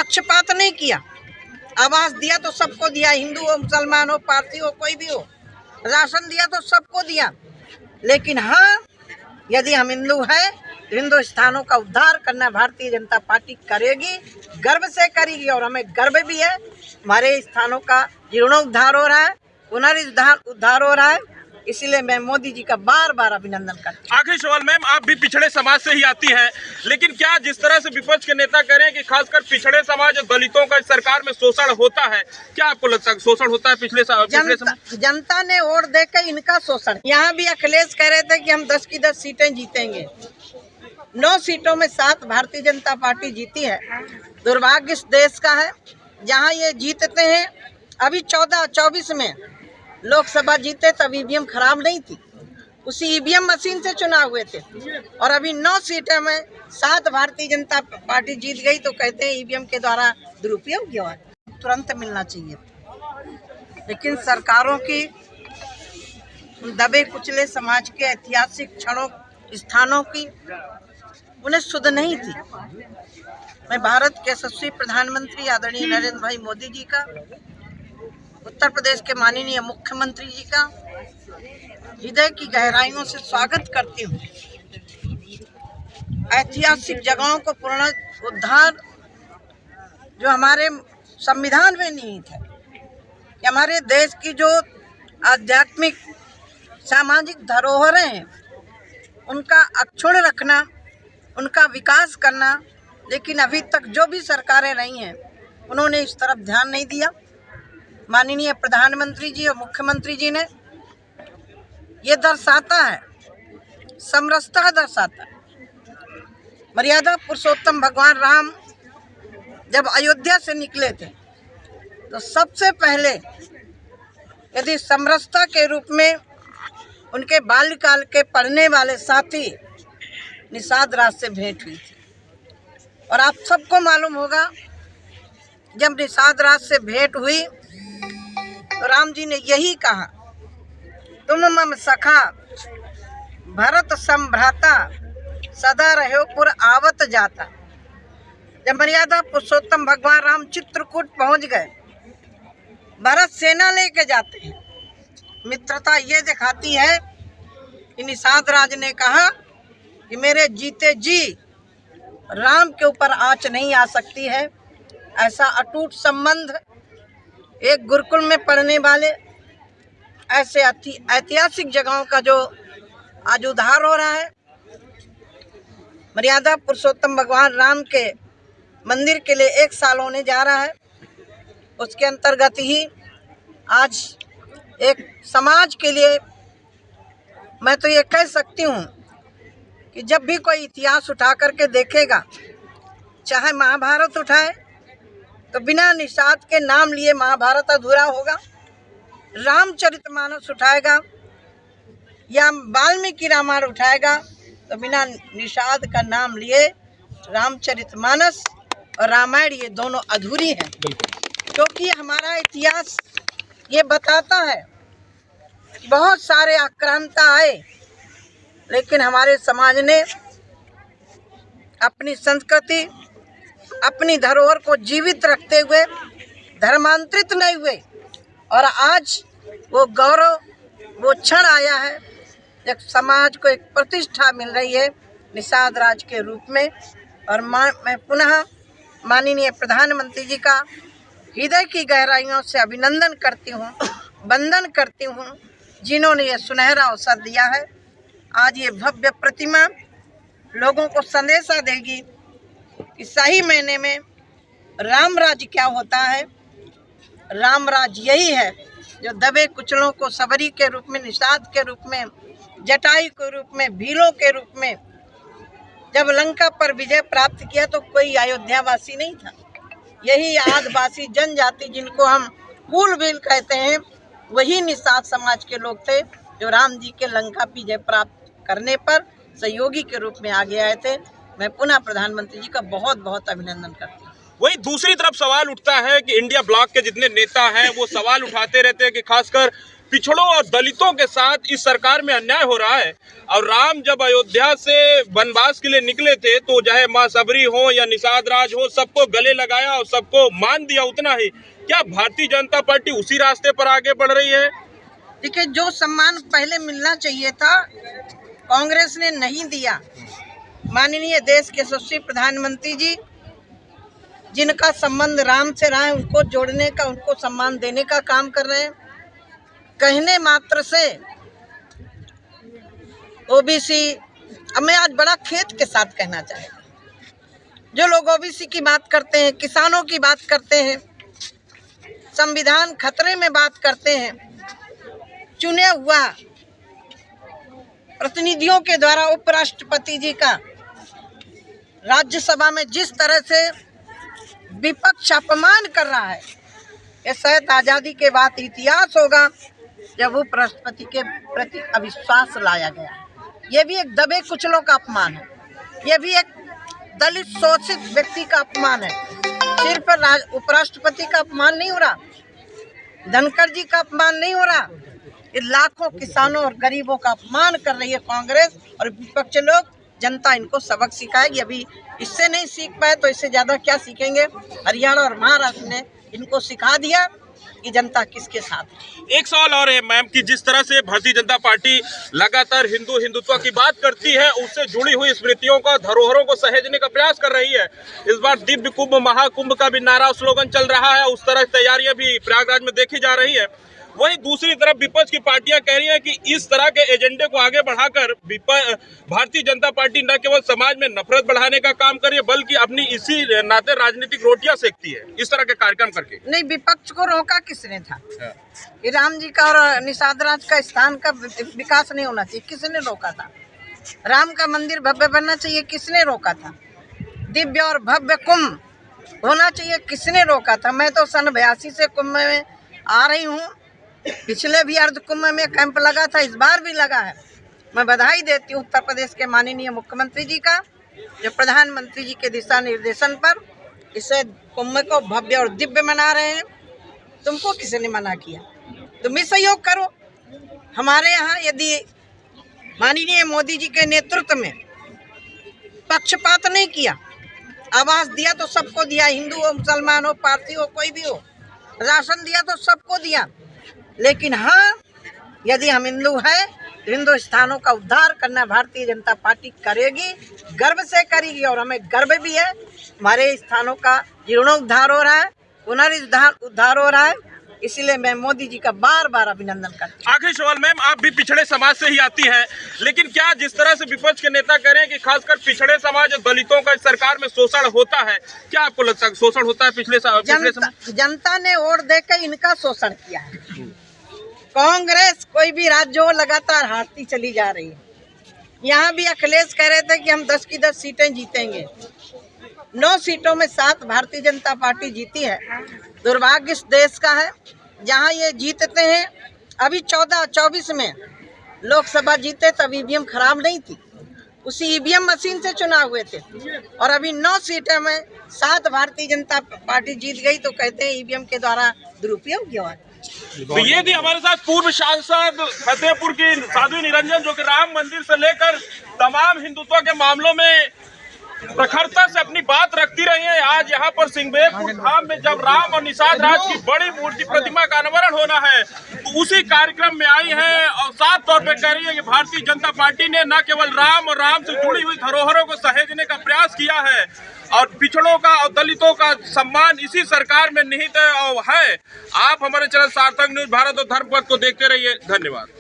पक्षपात नहीं किया। आवास दिया तो सबको दिया, हिंदू हो, मुसलमान हो, पारसी हो, कोई भी हो। राशन दिया तो सबको दिया। लेकिन हाँ, यदि हम हिंदू हैं, हिंदू स्थानों का उद्धार करना भारतीय जनता पार्टी करेगी, गर्व से करेगी। और हमें गर्व भी है, हमारे स्थानों का जीर्णोद्धार हो रहा है, पुनरुद्धार हो रहा है। इसीलिए मैं मोदी जी का बार बार अभिनंदन करती हूँ। आखिरी सवाल मैम, आप भी पिछड़े समाज से ही आती हैं, लेकिन क्या जिस तरह से विपक्ष के नेता कह रहे हैं कि खासकर पिछड़े समाज और दलितों का इस सरकार में शोषण होता है, क्या आपको लगता है शोषण होता है पिछले समाज? जनता ने वोट देकर इनका शोषण। यहाँ भी अखिलेश कह रहे थे कि हम 10 की 10 सीटें जीतेंगे। 9 सीटों में 7 भारतीय जनता पार्टी जीती है। दुर्भाग्य इस देश का है, जहाँ ये जीतते हैं। अभी 14-24 में लोकसभा जीते तब ईवीएम खराब नहीं थी, उसी ईवीएम मशीन से चुनाव हुए थे। और अभी 9 सीटों में 7 भारतीय जनता पार्टी जीत गई, तो कहते हैं ईवीएम के द्वारा दुरुपयोग हुआ। तुरंत मिलना चाहिए, लेकिन सरकारों की दबे कुचले समाज के ऐतिहासिक क्षणों स्थानों की उन्हें सुध नहीं थी। मैं भारत के यशस्वी प्रधानमंत्री आदरणीय नरेंद्र भाई मोदी जी का, उत्तर प्रदेश के माननीय मुख्यमंत्री जी का हृदय की गहराइयों से स्वागत करती हूँ। ऐतिहासिक जगहों को पुनरुद्धार जो हमारे संविधान में निहित है, कि हमारे देश की जो आध्यात्मिक सामाजिक धरोहरें हैं उनका अक्षुण्ण रखना, उनका विकास करना। लेकिन अभी तक जो भी सरकारें रही हैं उन्होंने इस तरफ ध्यान नहीं दिया। माननीय प्रधानमंत्री जी और मुख्यमंत्री जी ने ये दर्शाता है, समरसता दर्शाता है। मर्यादा पुरुषोत्तम भगवान राम जब अयोध्या से निकले थे तो सबसे पहले यदि समरसता के रूप में उनके बाल्यकाल के पढ़ने वाले साथी निषाद राज से भेंट हुई थी। और आप सबको मालूम होगा, जब निषाद राज से भेंट हुई तो राम जी ने यही कहा, तुम मम सखा भरत संभ्राता सदा रहो पुर आवत जाता। जब मर्यादा पुरुषोत्तम भगवान राम चित्रकूट पहुंच गए, भरत सेना लेके जाते हैं। मित्रता ये दिखाती है कि निषाद राज ने कहा कि मेरे जीते जी राम के ऊपर आंच नहीं आ सकती है। ऐसा अटूट संबंध एक गुरुकुल में पढ़ने वाले ऐसे ऐतिहासिक जगहों का जो आज उद्धार हो रहा है। मर्यादा पुरुषोत्तम भगवान राम के मंदिर के लिए 1 साल होने जा रहा है। उसके अंतर्गत ही आज एक समाज के लिए मैं तो ये कह सकती हूँ कि जब भी कोई इतिहास उठा करके देखेगा, चाहे महाभारत उठाए तो बिना निषाद के नाम लिए महाभारत अधूरा होगा। रामचरितमानस उठाएगा या वाल्मीकि रामायण उठाएगा तो बिना निषाद का नाम लिए रामचरितमानस और रामायण ये दोनों अधूरी हैं। क्योंकि हमारा इतिहास ये बताता है बहुत सारे आक्रांता आए, लेकिन हमारे समाज ने अपनी संस्कृति, अपनी धरोहर को जीवित रखते हुए धर्मांतरित नहीं हुए। और आज वो गौरव, वो क्षण आया है जब समाज को एक प्रतिष्ठा मिल रही है निषाद राज के रूप में। और मैं पुनः माननीय प्रधानमंत्री जी का हृदय की गहराइयों से अभिनंदन करती हूँ, वंदन करती हूँ, जिन्होंने ये सुनहरा अवसर दिया है। आज ये भव्य प्रतिमा लोगों को संदेशा देगी कि सही मायने में राम राज्य क्या होता है। राम राज्य यही है जो दबे कुचलों को सबरी के रूप में, निषाद के रूप में, जटायु के रूप में, भीलों के रूप में जब लंका पर विजय प्राप्त किया तो कोई अयोध्यावासी नहीं था। यही आदिवासी जनजाति जिनको हम कुल भील कहते हैं, वही निषाद समाज के लोग थे जो राम जी के लंका विजय प्राप्त करने पर सहयोगी के रूप में आगे आए थे। मैं पुनः प्रधानमंत्री जी का बहुत बहुत अभिनंदन करती हूँ। वही दूसरी तरफ सवाल उठता है कि इंडिया ब्लॉक के जितने नेता हैं वो सवाल उठाते रहते हैं कि खासकर पिछड़ों और दलितों के साथ इस सरकार में अन्याय हो रहा है। और राम जब अयोध्या से वनवास के लिए निकले थे तो चाहे मां सबरी हो या निषाद राज हो, सबको गले लगाया और सबको मान दिया उतना ही। क्या भारतीय जनता पार्टी उसी रास्ते पर आगे बढ़ रही है? देखिए, जो सम्मान पहले मिलना चाहिए था कांग्रेस ने नहीं दिया। माननीय देश के यशस्वी प्रधानमंत्री जी, जिनका संबंध राम से रहा है, उनको जोड़ने का, उनको सम्मान देने का काम कर रहे हैं। कहने मात्र से ओबीसी, अब मैं आज बड़ा खेत के साथ कहना चाहूँगा, जो लोग ओबीसी की बात करते हैं, किसानों की बात करते हैं, संविधान खतरे में बात करते हैं, चुने हुआ प्रतिनिधियों के द्वारा उपराष्ट्रपति जी का राज्यसभा में जिस तरह से विपक्ष अपमान कर रहा है, ये शायद आज़ादी के बाद इतिहास होगा जब उपराष्ट्रपति के प्रति अविश्वास लाया गया। ये भी एक दबे कुचलों का अपमान है, ये भी एक दलित शोषित व्यक्ति का अपमान है। सिर्फ उपराष्ट्रपति का अपमान नहीं हो रहा, धनखड़ जी का अपमान नहीं हो रहा, ये लाखों किसानों और गरीबों का अपमान कर रही है कांग्रेस और विपक्ष लोग। जनता इनको सबक सिखाएगी। अभी इससे नहीं सीख पाए तो इससे ज़्यादा क्या सीखेंगे। हरियाणा और महाराष्ट्र ने इनको सिखा दिया कि जनता किसके साथ है। एक सवाल और है मैम कि जिस तरह से भारतीय जनता पार्टी लगातार हिंदुत्व की बात करती है, उससे जुड़ी हुई स्मृतियों का, धरोहरों को सहेजने का प्रयास कर रही है। इस बार दिव्य कुंभ, महाकुंभ का भी नारा, स्लोगन चल रहा है, उस तरह तैयारियां भी प्रयागराज में देखी जा रही है। वहीं दूसरी तरफ विपक्ष की पार्टियां कह रही हैं कि इस तरह के एजेंडे को आगे बढ़ाकर भारतीय जनता पार्टी न केवल समाज में नफरत बढ़ाने का काम कर रही है, बल्कि अपनी इसी नाते राजनीतिक रोटियां सेकती है इस तरह के कार्यक्रम करके। नहीं, विपक्ष को रोका किसने था? ये राम जी का और निषाद राज का स्थान का विकास नहीं होना चाहिए, किसने रोका था? राम का मंदिर भव्य बनना चाहिए, किसने रोका था? दिव्य और भव्य कुंभ होना चाहिए, किसने रोका था? मैं तो सन 82 से कुंभ में आ रही हूँ। पिछले भी अर्ध कुंभ में कैंप लगा था, इस बार भी लगा है। मैं बधाई देती हूँ उत्तर प्रदेश के माननीय मुख्यमंत्री जी का, जो प्रधानमंत्री जी के दिशा निर्देशन पर इसे कुंभ को भव्य और दिव्य मना रहे हैं। तुमको किसने मना किया? तुम भी सहयोग करो। हमारे यहाँ यदि माननीय मोदी जी के नेतृत्व में पक्षपात नहीं किया, आवास दिया तो सबको दिया, हिंदू हो, मुसलमान हो, पारसी हो, कोई भी हो, राशन दिया तो सबको दिया। लेकिन हाँ, यदि हम हिंदू हैं तो हिंदुस्तानों का उद्धार करना भारतीय जनता पार्टी करेगी, गर्व से करेगी। और हमें गर्व भी है, हमारे स्थानों का जीर्णोद्धार हो रहा है, पुनरुद्धार हो रहा है। इसलिए मैं मोदी जी का बार बार अभिनंदन करती हूँ। आखिरी सवाल मैम, आप भी पिछड़े समाज से ही आती हैं, लेकिन क्या जिस तरह से विपक्ष के नेता कह रहे हैं कि खासकर पिछड़े समाज और दलितों का इस सरकार में शोषण होता है, क्या आपको लगता है शोषण होता है? पिछले जनता ने वोट देकर इनका शोषण किया है। कांग्रेस कोई भी राज्य हो लगातार हारती चली जा रही है। यहाँ भी अखिलेश कह रहे थे कि हम 10 की 10 सीटें जीतेंगे। 9 सीटों में 7 भारतीय जनता पार्टी जीती है। दुर्भाग्य इस देश का है, जहाँ ये जीतते हैं। अभी 14-24 में लोकसभा जीते तब ईवीएम खराब नहीं थी, उसी ईवीएम मशीन से चुनाव हुए थे। और अभी 9 सीटें में 7 भारतीय जनता पार्टी जीत गई तो कहते हैं ईवीएम के द्वारा दुरुपयोग हुआ। तो ये थी हमारे साथ पूर्व सांसद फतेहपुर की साध्वी निरंजन, जो कि राम मंदिर से लेकर तमाम हिंदुत्व के मामलों में प्रखरता से अपनी बात रखती रही है। आज यहाँ पर सिंहबेरपुर धाम में जब राम और निषाद राज की बड़ी मूर्ति प्रतिमा का अनावरण होना है, तो उसी कार्यक्रम में आई है और साफ तौर पे कह रही है कि भारतीय जनता पार्टी ने न केवल राम और राम से जुड़ी हुई धरोहरों को सहेजने का प्रयास किया है और पिछड़ों का और दलितों का सम्मान इसी सरकार में निहित है। आप हमारे चैनल सार्थक न्यूज भारत और धर्मपथ को देखते रहिए। धन्यवाद।